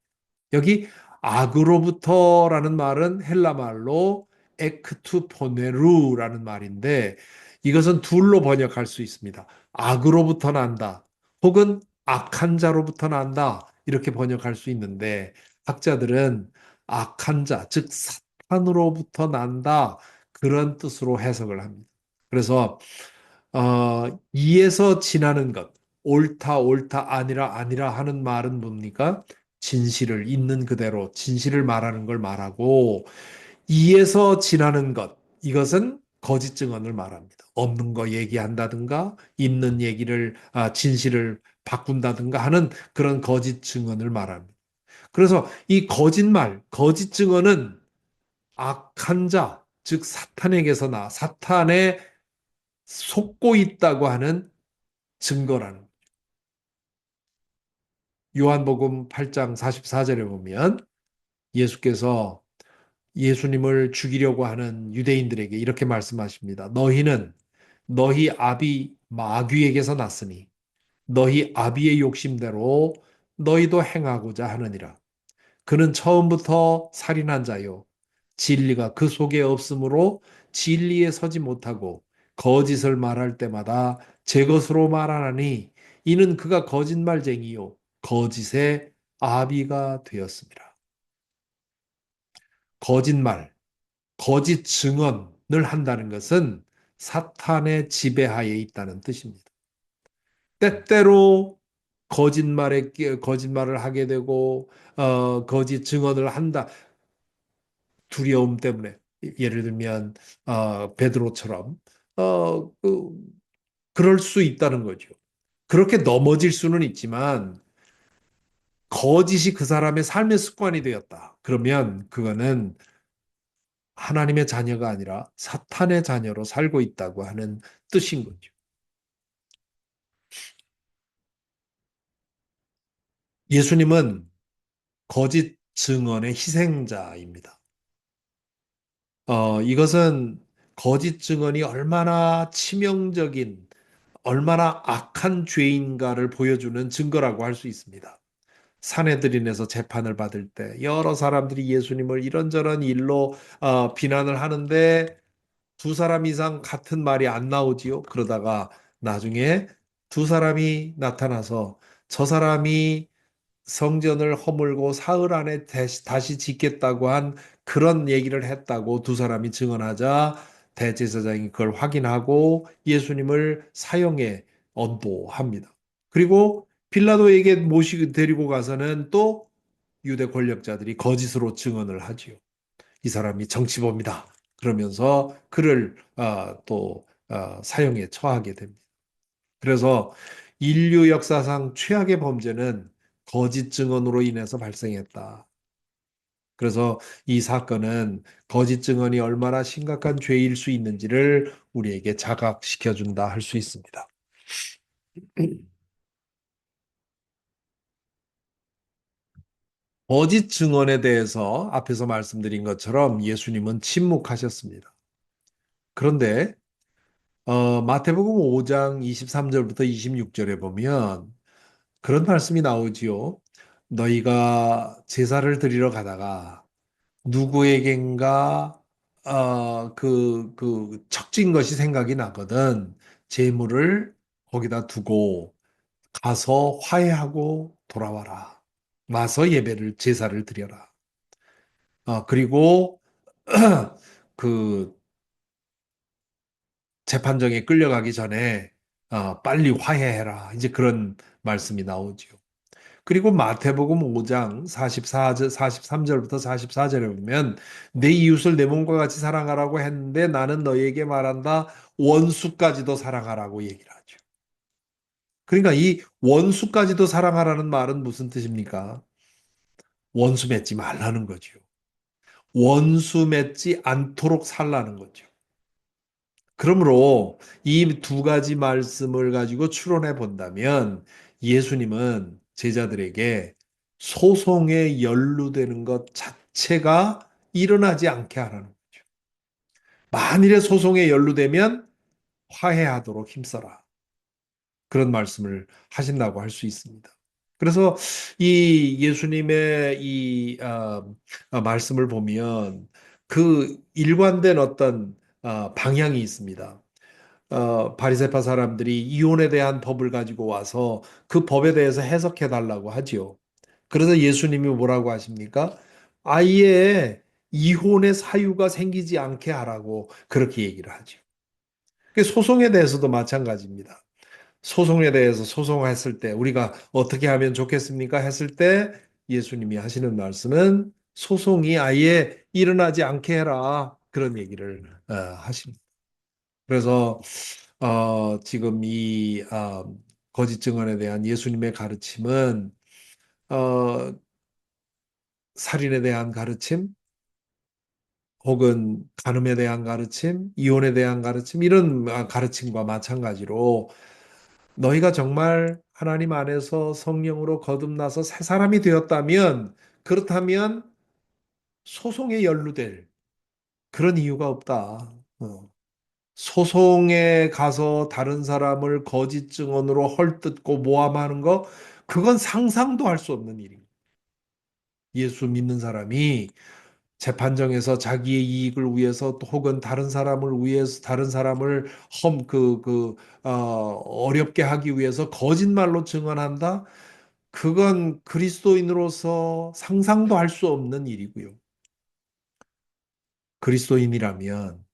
여기 악으로부터라는 말은 헬라 말로 에크투 포네루라는 말인데 이것은 둘로 번역할 수 있습니다. 악으로부터 난다. 혹은 악한 자로부터 난다. 이렇게 번역할 수 있는데 학자들은 악한 자, 즉 사탄으로부터 난다. 그런 뜻으로 해석을 합니다. 그래서 이에서 지나는 것, 옳다, 옳다, 아니라, 아니라 하는 말은 뭡니까? 진실을 있는 그대로 진실을 말하는 걸 말하고, 이에서 지나는 것, 이것은 거짓 증언을 말합니다. 없는 거 얘기한다든가, 있는 얘기를, 진실을 바꾼다든가 하는 그런 거짓 증언을 말합니다. 그래서 이 거짓말, 거짓 증언은 악한 자, 즉 사탄에게서 사탄에 속고 있다고 하는 증거라는 요한복음 8장 44절에 보면 예수께서 예수님을 죽이려고 하는 유대인들에게 이렇게 말씀하십니다. 너희는 너희 아비 마귀에게서 났으니 너희 아비의 욕심대로 너희도 행하고자 하느니라. 그는 처음부터 살인한 자요. 진리가 그 속에 없으므로 진리에 서지 못하고 거짓을 말할 때마다 제 것으로 말하나니 이는 그가 거짓말쟁이요. 거짓의 아비가 되었습니다. 거짓말, 거짓 증언을 한다는 것은 사탄의 지배하에 있다는 뜻입니다. 때때로 거짓말을 하게 되고 거짓 증언을 한다. 두려움 때문에 예를 들면 베드로처럼 그럴 수 있다는 거죠. 그렇게 넘어질 수는 있지만 거짓이 그 사람의 삶의 습관이 되었다. 그러면 그거는 하나님의 자녀가 아니라 사탄의 자녀로 살고 있다고 하는 뜻인 거죠. 예수님은 거짓 증언의 희생자입니다. 이것은 거짓 증언이 얼마나 치명적인, 얼마나 악한 죄인가를 보여주는 증거라고 할 수 있습니다. 산헤드린에서 재판을 받을 때 여러 사람들이 예수님을 이런저런 일로 비난을 하는데 두 사람 이상 같은 말이 안 나오지요. 그러다가 나중에 두 사람이 나타나서 저 사람이 성전을 허물고 사흘 안에 다시 짓겠다고 한 그런 얘기를 했다고 두 사람이 증언하자 대제사장이 그걸 확인하고 예수님을 사형에 언도합니다. 그리고 빌라도에게 모시고 데리고 가서는 또 유대 권력자들이 거짓으로 증언을 하지요. 이 사람이 정치범이다. 그러면서 그를 또 사형에 처하게 됩니다. 그래서 인류 역사상 최악의 범죄는 거짓 증언으로 인해서 발생했다. 그래서 이 사건은 거짓 증언이 얼마나 심각한 죄일 수 있는지를 우리에게 자각시켜 준다 할 수 있습니다. 거짓 증언에 대해서 앞에서 말씀드린 것처럼 예수님은 침묵하셨습니다. 그런데 마태복음 5장 23절부터 26절에 보면 그런 말씀이 나오지요. 너희가 제사를 드리러 가다가 누구에겐가 척진 것이 생각이 나거든 재물을 거기다 두고 가서 화해하고 돌아와라. 와서 제사를 드려라. 그리고 그 재판정에 끌려가기 전에 빨리 화해해라. 이제 그런 말씀이 나오지요. 그리고 마태복음 5장 43절부터 44절에 보면 내 이웃을 내 몸과 같이 사랑하라고 했는데 나는 너희에게 말한다. 원수까지도 사랑하라고 얘기를 하죠. 그러니까 이 원수까지도 사랑하라는 말은 무슨 뜻입니까? 원수 맺지 말라는 거죠. 원수 맺지 않도록 살라는 거죠. 그러므로 이 두 가지 말씀을 가지고 추론해 본다면 예수님은 제자들에게 소송에 연루되는 것 자체가 일어나지 않게 하라는 거죠. 만일에 소송에 연루되면 화해하도록 힘써라. 그런 말씀을 하신다고 할 수 있습니다. 그래서 이 예수님의 이 말씀을 보면 그 일관된 어떤 방향이 있습니다. 바리새파 사람들이 이혼에 대한 법을 가지고 와서 그 법에 대해서 해석해 달라고 하지요. 그래서 예수님이 뭐라고 하십니까? 아예 이혼의 사유가 생기지 않게 하라고 그렇게 얘기를 하죠. 소송에 대해서도 마찬가지입니다. 소송에 대해서 소송했을 때 우리가 어떻게 하면 좋겠습니까? 했을 때 예수님이 하시는 말씀은 소송이 아예 일어나지 않게 해라. 그런 얘기를 하십니다. 그래서 지금 이 거짓 증언에 대한 예수님의 가르침은 어, 살인에 대한 가르침, 혹은 간음에 대한 가르침, 이혼에 대한 가르침 이런 가르침과 마찬가지로 너희가 정말 하나님 안에서 성령으로 거듭나서 새 사람이 되었다면 그렇다면 소송에 연루될 그런 이유가 없다. 소송에 가서 다른 사람을 거짓 증언으로 헐뜯고 모함하는 거, 그건 상상도 할 수 없는 일입니다. 예수 믿는 사람이 재판정에서 자기의 이익을 위해서 또 혹은 다른 사람을 위해서 다른 사람을 어렵게 하기 위해서 거짓말로 증언한다? 그건 그리스도인으로서 상상도 할 수 없는 일이고요. 그리스도인이라면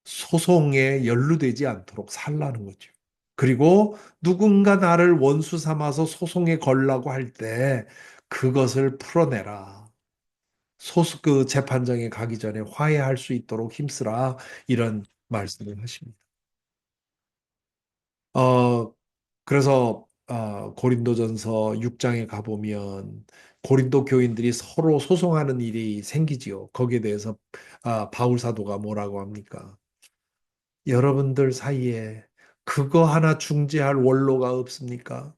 소송에 연루되지 않도록 살라는 거죠. 그리고 누군가 나를 원수 삼아서 소송에 걸라고 할 때 그것을 풀어내라. 그 재판정에 가기 전에 화해할 수 있도록 힘쓰라. 이런 말씀을 하십니다. 어, 그래서 고린도전서 6장에 가보면 고린도 교인들이 서로 소송하는 일이 생기지요. 거기에 대해서 바울 사도가 뭐라고 합니까? 여러분들 사이에 그거 하나 중재할 원로가 없습니까?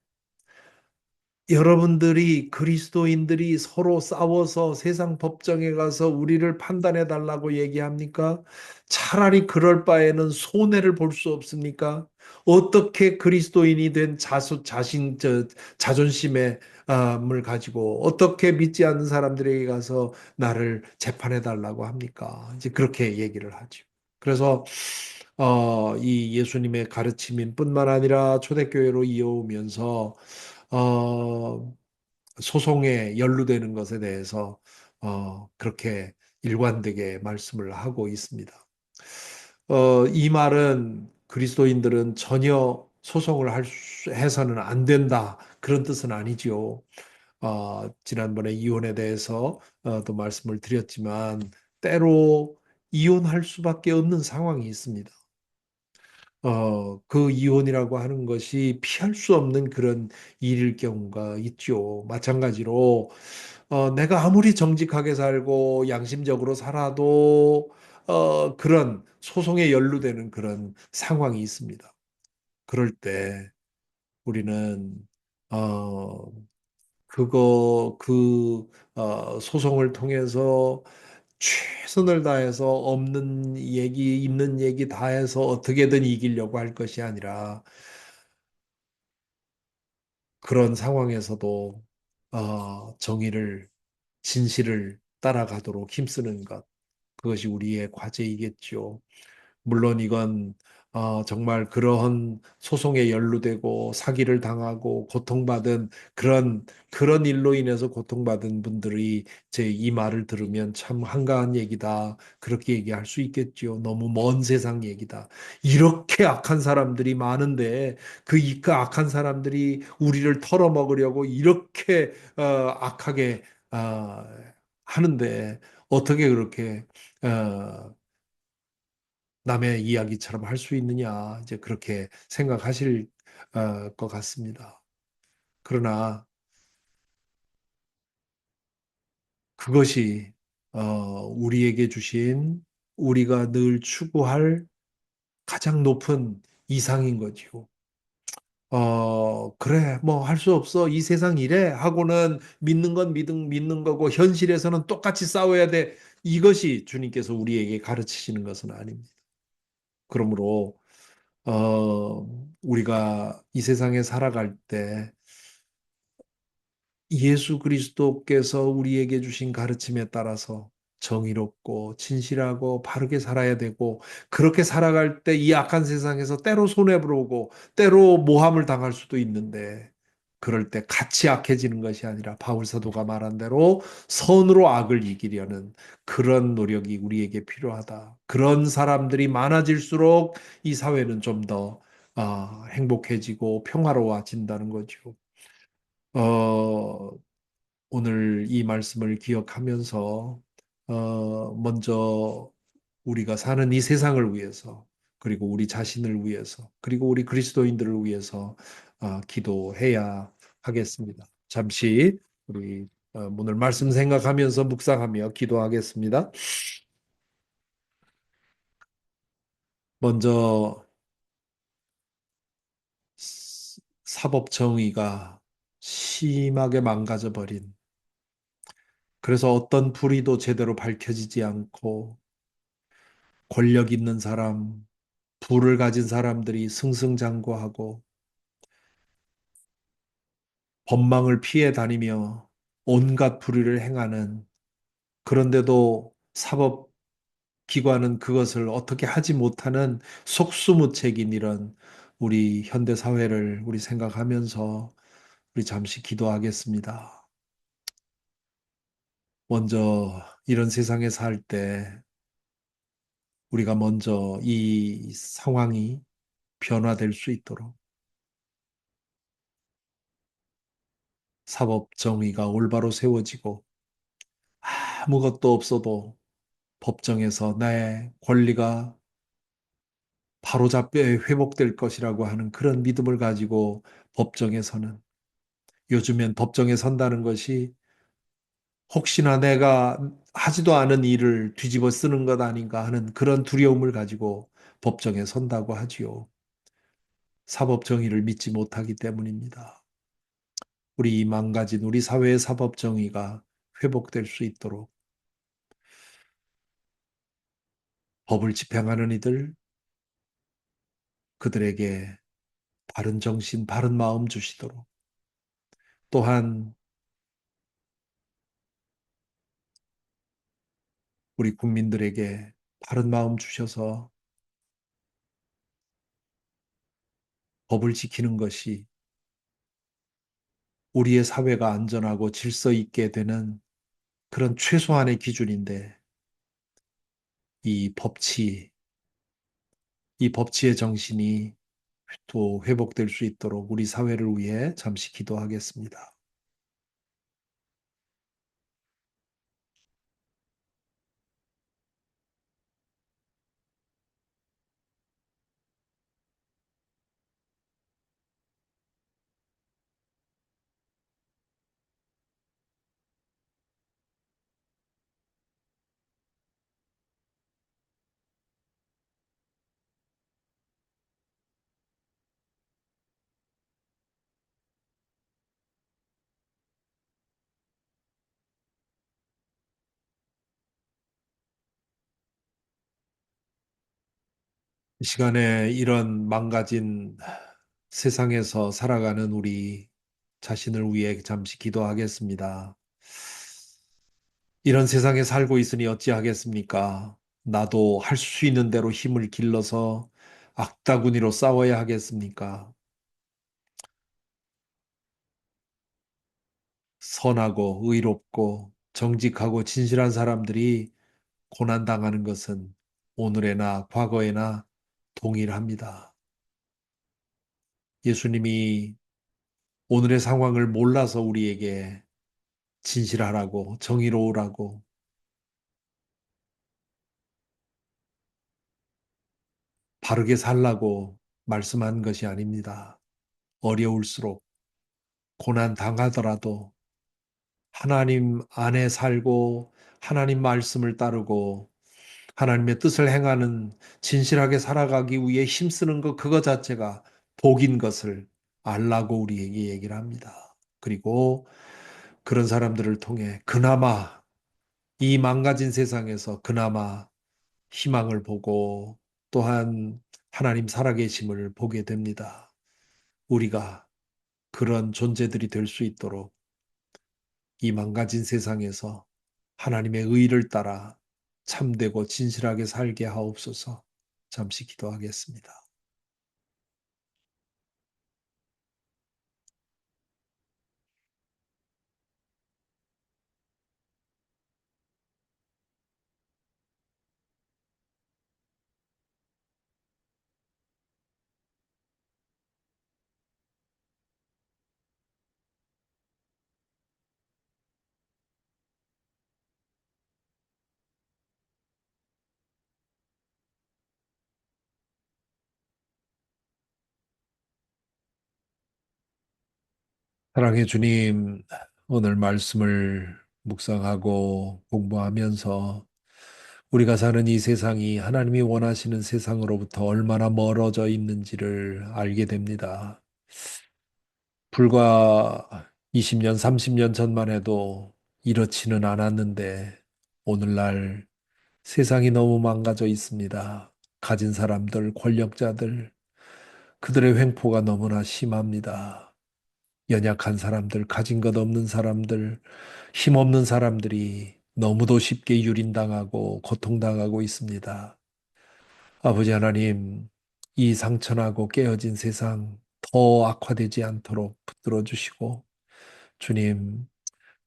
여러분들이 그리스도인들이 서로 싸워서 세상 법정에 가서 우리를 판단해 달라고 얘기합니까? 차라리 그럴 바에는 손해를 볼 수 없습니까? 어떻게 그리스도인이 된 자존심의 을 가지고 어떻게 믿지 않는 사람들에게 가서 나를 재판해 달라고 합니까? 이제 그렇게 얘기를 하죠. 그래서 이 예수님의 가르침인 뿐만 아니라 초대교회로 이어오면서 어, 소송에 연루되는 것에 대해서 그렇게 일관되게 말씀을 하고 있습니다. 이 말은 그리스도인들은 전혀 소송을 해서는 안 된다. 그런 뜻은 아니지요. 지난번에 이혼에 대해서 또 말씀을 드렸지만 때로 이혼할 수밖에 없는 상황이 있습니다. 그 이혼이라고 하는 것이 피할 수 없는 그런 일일 경우가 있죠. 마찬가지로, 내가 아무리 정직하게 살고 양심적으로 살아도, 그런 소송에 연루되는 그런 상황이 있습니다. 그럴 때 우리는, 어, 소송을 통해서 최선을 다해서 없는 얘기, 있는 얘기 다 해서 어떻게든 이기려고 할 것이 아니라 그런 상황에서도 정의를, 진실을 따라가도록 힘쓰는 것, 그것이 우리의 과제이겠죠. 물론 이건 정말 그러한 소송에 연루되고 사기를 당하고 고통받은 그런 일로 인해서 고통받은 분들이 제 이 말을 들으면 참 한가한 얘기다. 그렇게 얘기할 수 있겠죠. 너무 먼 세상 얘기다. 이렇게 악한 사람들이 많은데 그 악한 사람들이 우리를 털어먹으려고 이렇게 악하게 하는데 어떻게 그렇게 남의 이야기처럼 할 수 있느냐, 이제 그렇게 생각하실 것 같습니다. 그러나 그것이 우리에게 주신 우리가 늘 추구할 가장 높은 이상인 거지요. 그래, 뭐 할 수 없어. 이 세상 이래. 하고는 믿는 건 믿는 거고, 현실에서는 똑같이 싸워야 돼. 이것이 주님께서 우리에게 가르치시는 것은 아닙니다. 그러므로, 우리가 이 세상에 살아갈 때 예수 그리스도께서 우리에게 주신 가르침에 따라서 정의롭고 진실하고 바르게 살아야 되고, 그렇게 살아갈 때 이 악한 세상에서 때로 손해보고 때로 모함을 당할 수도 있는데, 그럴 때 같이 악해지는 것이 아니라 바울 사도가 말한 대로 선으로 악을 이기려는 그런 노력이 우리에게 필요하다. 그런 사람들이 많아질수록 이 사회는 좀 더 행복해지고 평화로워진다는 거죠. 어, 오늘 이 말씀을 기억하면서 먼저 우리가 사는 이 세상을 위해서, 그리고 우리 자신을 위해서, 그리고 우리 그리스도인들을 위해서 기도해야 하겠습니다. 잠시 우리 오늘 말씀 생각하면서 묵상하며 기도하겠습니다. 먼저 사법 정의가 심하게 망가져 버린, 그래서 어떤 불의도 제대로 밝혀지지 않고 권력 있는 사람, 부를 가진 사람들이 승승장구하고 법망을 피해 다니며 온갖 불의를 행하는, 그런데도 사법기관은 그것을 어떻게 하지 못하는 속수무책인 이런 우리 현대 사회를 우리 생각하면서 우리 잠시 기도하겠습니다. 먼저 이런 세상에 살 때 우리가 먼저 이 상황이 변화될 수 있도록 사법 정의가 올바로 세워지고, 아무것도 없어도 법정에서 나의 권리가 바로잡혀 회복될 것이라고 하는 그런 믿음을 가지고 법정에서는, 요즘엔 법정에 선다는 것이 혹시나 내가 하지도 않은 일을 뒤집어 쓰는 것 아닌가 하는 그런 두려움을 가지고 법정에 선다고 하지요. 사법 정의를 믿지 못하기 때문입니다. 우리 이 망가진 우리 사회의 사법 정의가 회복될 수 있도록 법을 집행하는 이들, 그들에게 바른 정신, 바른 마음 주시도록, 또한 우리 국민들에게 바른 마음 주셔서 법을 지키는 것이 우리의 사회가 안전하고 질서 있게 되는 그런 최소한의 기준인데, 이 법치, 이 법치의 정신이 또 회복될 수 있도록 우리 사회를 위해 잠시 기도하겠습니다. 이 시간에 이런 망가진 세상에서 살아가는 우리 자신을 위해 잠시 기도하겠습니다. 이런 세상에 살고 있으니 어찌하겠습니까? 나도 할 수 있는 대로 힘을 길러서 악다구니로 싸워야 하겠습니까? 선하고 의롭고 정직하고 진실한 사람들이 고난당하는 것은 오늘에나 과거에나 동일합니다. 예수님이 오늘의 상황을 몰라서 우리에게 진실하라고, 정의로우라고, 바르게 살라고 말씀한 것이 아닙니다. 어려울수록, 고난 당하더라도 하나님 안에 살고 하나님 말씀을 따르고 하나님의 뜻을 행하는 진실하게 살아가기 위해 힘쓰는 것 그거 자체가 복인 것을 알라고 우리에게 얘기를 합니다. 그리고 그런 사람들을 통해 그나마 이 망가진 세상에서 그나마 희망을 보고 또한 하나님 살아계심을 보게 됩니다. 우리가 그런 존재들이 될 수 있도록 이 망가진 세상에서 하나님의 의를 따라 참되고 진실하게 살게 하옵소서. 잠시 기도하겠습니다. 사랑해 주님, 오늘 말씀을 묵상하고 공부하면서 우리가 사는 이 세상이 하나님이 원하시는 세상으로부터 얼마나 멀어져 있는지를 알게 됩니다. 불과 20년, 30년 전만 해도 이렇지는 않았는데 오늘날 세상이 너무 망가져 있습니다. 가진 사람들, 권력자들, 그들의 횡포가 너무나 심합니다. 연약한 사람들, 가진 것 없는 사람들, 힘없는 사람들이 너무도 쉽게 유린당하고 고통당하고 있습니다. 아버지 하나님, 이 상처나고 깨어진 세상 더 악화되지 않도록 붙들어 주시고, 주님,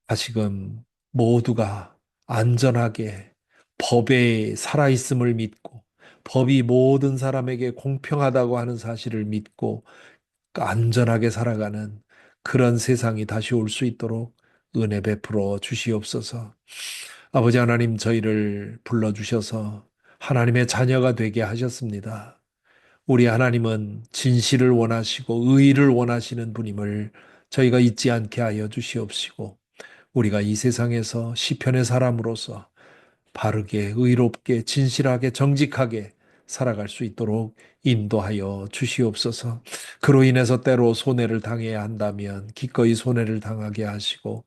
다시금 모두가 안전하게 법에 살아있음을 믿고, 법이 모든 사람에게 공평하다고 하는 사실을 믿고, 안전하게 살아가는 그런 세상이 다시 올 수 있도록 은혜 베풀어 주시옵소서. 아버지 하나님, 저희를 불러주셔서 하나님의 자녀가 되게 하셨습니다. 우리 하나님은 진실을 원하시고 의를 원하시는 분임을 저희가 잊지 않게 하여 주시옵시고, 우리가 이 세상에서 시편의 사람으로서 바르게, 의롭게, 진실하게, 정직하게 살아갈 수 있도록 인도하여 주시옵소서. 그로 인해서 때로 손해를 당해야 한다면 기꺼이 손해를 당하게 하시고,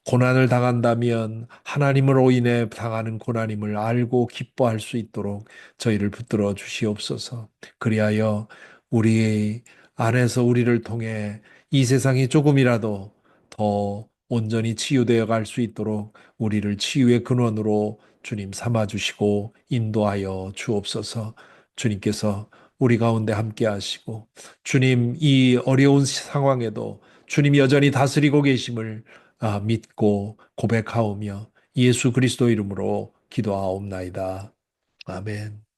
고난을 당한다면 하나님으로 인해 당하는 고난임을 알고 기뻐할 수 있도록 저희를 붙들어 주시옵소서. 그리하여 우리 안에서 우리를 통해 이 세상이 조금이라도 더 온전히 치유되어 갈 수 있도록 우리를 치유의 근원으로 주님 삼아 주시고 인도하여 주옵소서. 주님께서 우리 가운데 함께 하시고 주님 이 어려운 상황에도 주님 여전히 다스리고 계심을 믿고 고백하오며 예수 그리스도 이름으로 기도하옵나이다. 아멘.